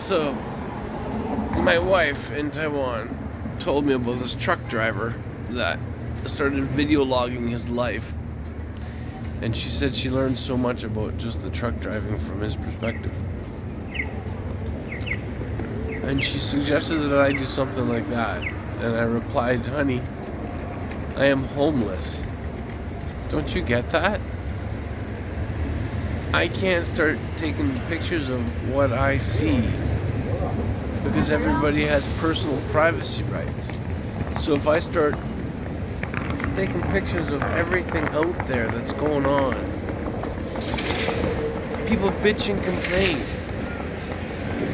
So my wife in Taiwan told me about this truck driver that started video logging his life. And she said she learned so much about just the truck driving from his perspective. And she suggested that I do something like that. And I replied, honey, I am homeless. Don't you get that? I can't start taking pictures of what I see because everybody has personal privacy rights. So if I start taking pictures of everything out there that's going on, people bitch and complain.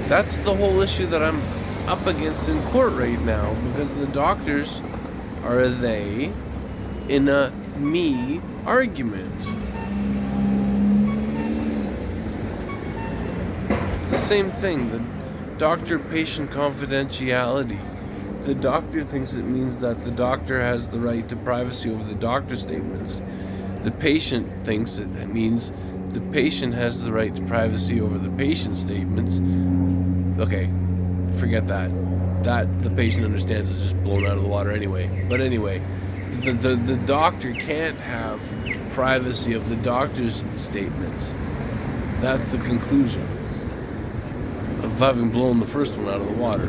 That's the whole issue that I'm up against in court right now, because the doctors are a they in a me argument. It's the same thing, the doctor-patient confidentiality. The doctor thinks it means that the doctor has the right to privacy over the doctor statements. The patient thinks it means the patient has the right to privacy over the patient statements. Okay, forget that. That the patient understands is just blown out of the water anyway. But anyway, the doctor can't have privacy of the doctor's statements. That's the conclusion of having blown the first one out of the water.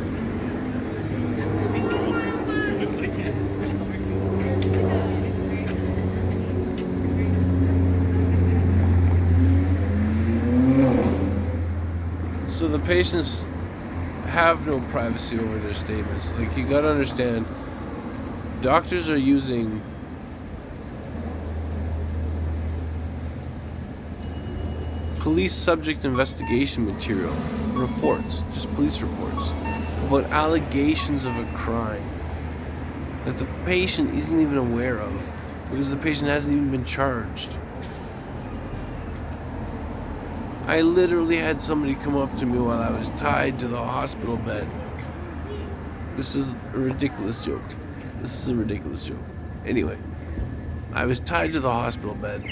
So the patients have no privacy over their statements. Like, you gotta understand, doctors are using police subject investigation material, reports, just police reports, about allegations of a crime that the patient isn't even aware of because the patient hasn't even been charged. I literally had somebody come up to me while I was tied to the hospital bed. This is a ridiculous joke. Anyway, I was tied to the hospital bed.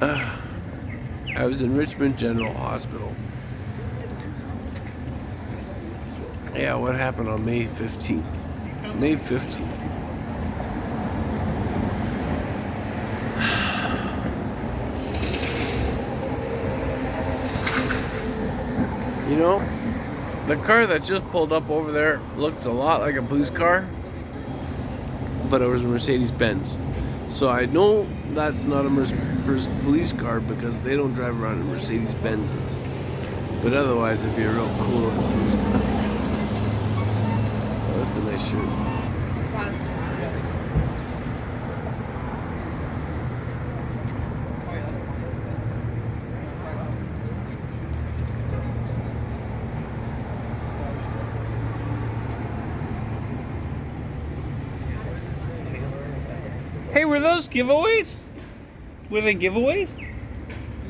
I was in Richmond General Hospital. Yeah, what happened on May 15th? May 15th. You know, the car that just pulled up over there looked a lot like a police car, but it was a Mercedes-Benz. So I know that's not a police car because they don't drive around in Mercedes-Benzes. But otherwise, it'd be a real cool looking police car. Oh, that's a nice shirt. Hey, were those giveaways? Were they giveaways?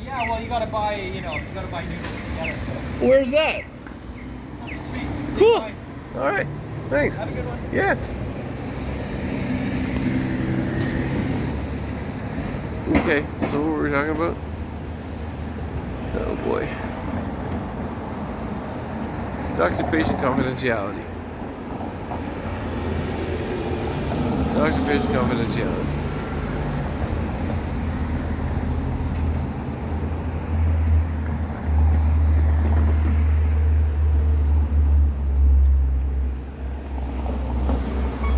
Yeah, well, you gotta buy units together. Where's that? Up the street. Cool. All right. Thanks. Have a good one. Yeah. Okay, so what were we talking about? Oh boy. Doctor-patient confidentiality. Doctor-patient confidentiality.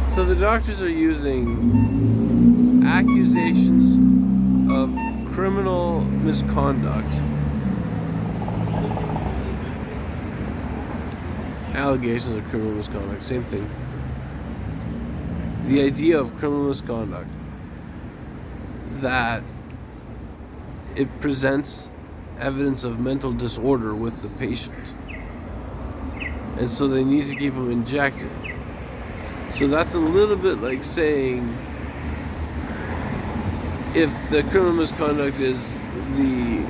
So the doctors are using accusations of criminal misconduct, allegations of criminal misconduct, same thing. The idea of criminal misconduct, that it presents evidence of mental disorder with the patient, and so they need to keep him injected. So that's a little bit like saying, if the criminal misconduct is the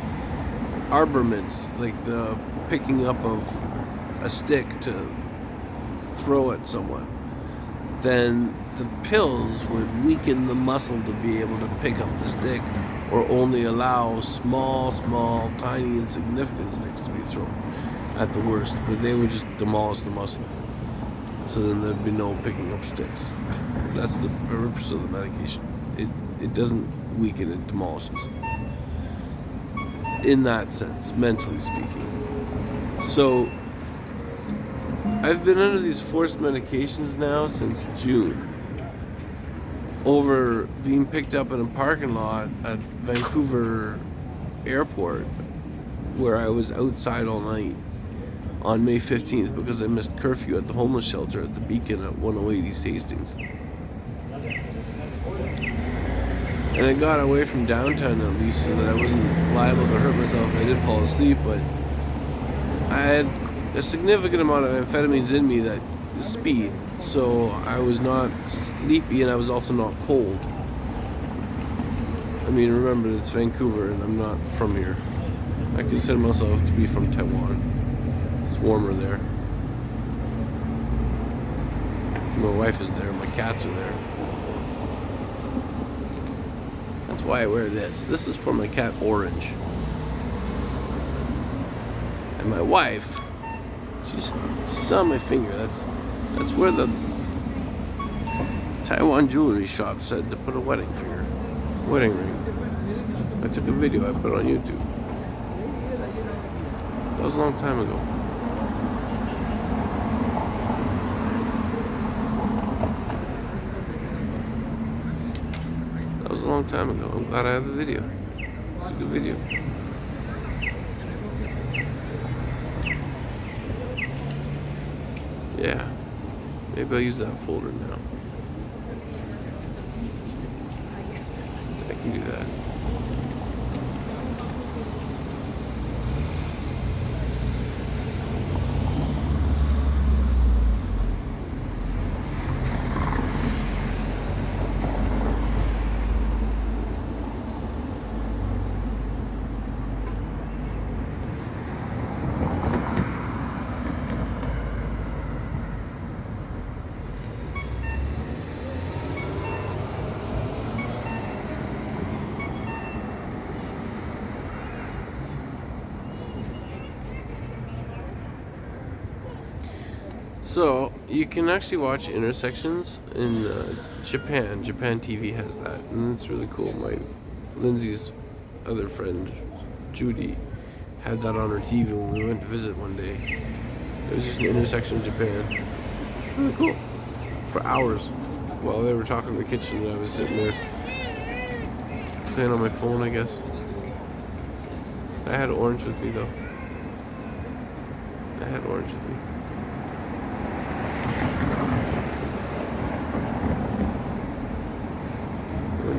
armament, like the picking up of a stick to throw at someone, then the pills would weaken the muscle to be able to pick up the stick or only allow small, tiny, insignificant sticks to be thrown at the worst, but they would just demolish the muscle. So then there'd be no picking up sticks. That's the purpose of the medication. It doesn't weaken, it demolishes. In that sense, mentally speaking. So I've been under these forced medications now since June, over being picked up in a parking lot at Vancouver Airport, where I was outside all night on May 15th because I missed curfew at the homeless shelter at the Beacon at 108 East Hastings. And I got away from downtown at least so that I wasn't liable to hurt myself. I did fall asleep, but I had a significant amount of amphetamines in me that is speed, so I was not sleepy and I was also not cold. I mean, remember, it's Vancouver and I'm not from here. I consider myself to be from Taiwan. It's warmer there. My wife is there, my cats are there. That's why I wear this. This is for my cat Orange. And my wife, she's on my finger. That's where the Taiwan jewelry shop said to put a wedding ring. I took a video, I put it on YouTube. That was a long time ago. That was a long time ago. I'm glad I have the video. It's a good video. Yeah. Maybe I'll use that folder now. I can do that. So, you can actually watch intersections in Japan. Japan TV has that, and it's really cool. Lindsay's other friend, Judy, had that on her TV when we went to visit one day. It was just an intersection in Japan. Really cool. For hours. While they were talking in the kitchen, and I was sitting there playing on my phone, I guess. I had Orange with me, though. Orange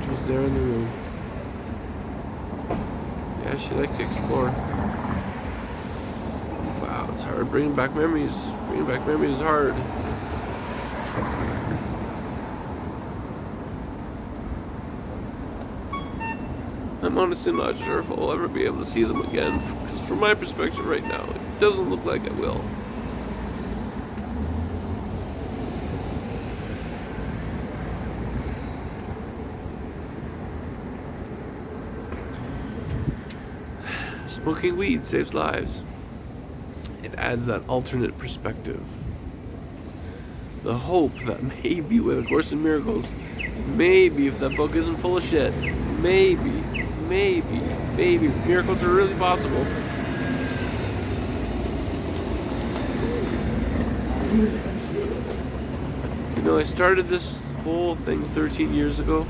was there in the room. Yeah, she liked to explore. Wow, it's hard. Bringing back memories is hard. I'm honestly not sure if I'll ever be able to see them again, because from my perspective right now, it doesn't look like I will. Smoking weed saves lives. It adds that alternate perspective. The hope that maybe with A Course in Miracles, maybe if that book isn't full of shit, maybe miracles are really possible. You know, I started this whole thing 13 years ago.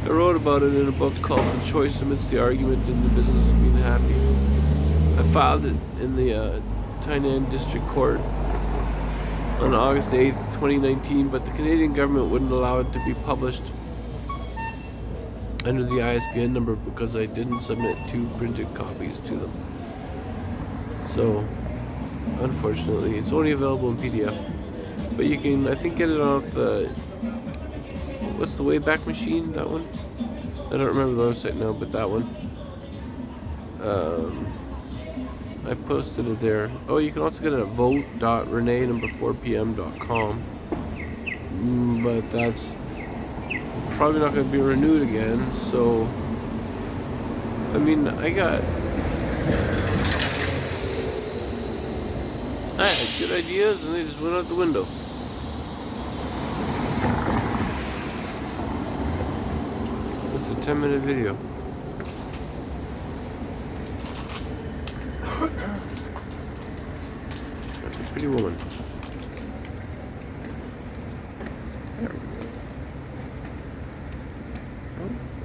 I wrote about it in a book called The Choice Amidst the Argument in the Business of Being Happy. I filed it in the Tainan District Court on August 8th, 2019, but the Canadian government wouldn't allow it to be published under the ISBN number because I didn't submit 2 printed copies to them. So, unfortunately, it's only available in PDF. But you can, I think, get it off the... What's the Wayback Machine? That one? I don't remember the website now, but that one. I posted it there. Oh, you can also get it at vote.renee4pm.com. But that's probably not going to be renewed again, so I mean, I had good ideas and they just went out the window. It's a 10-minute video. That's a pretty woman. There we go.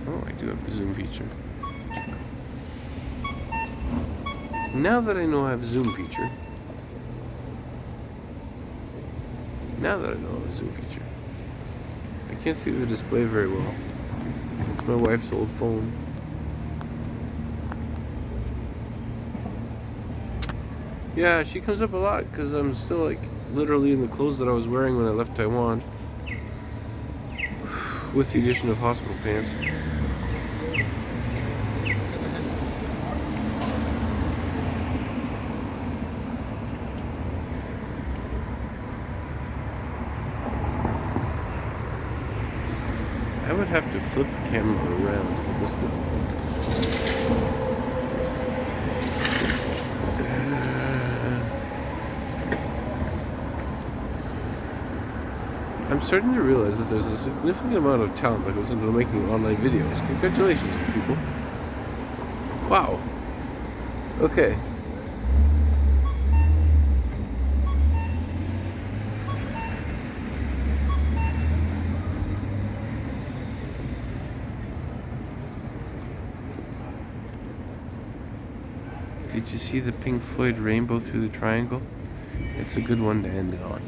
Oh, I do have the zoom feature. Now that I know I have a zoom feature. I can't see the display very well. It's my wife's old phone. Yeah, she comes up a lot because I'm still like literally in the clothes that I was wearing when I left Taiwan. With the addition of hospital pants. I would have to flip the camera around. I'm starting to realize that there's a significant amount of talent that goes into making online videos. Congratulations, people. Wow. Okay. Did you see the Pink Floyd Rainbow Through the Triangle? It's a good one to end it on.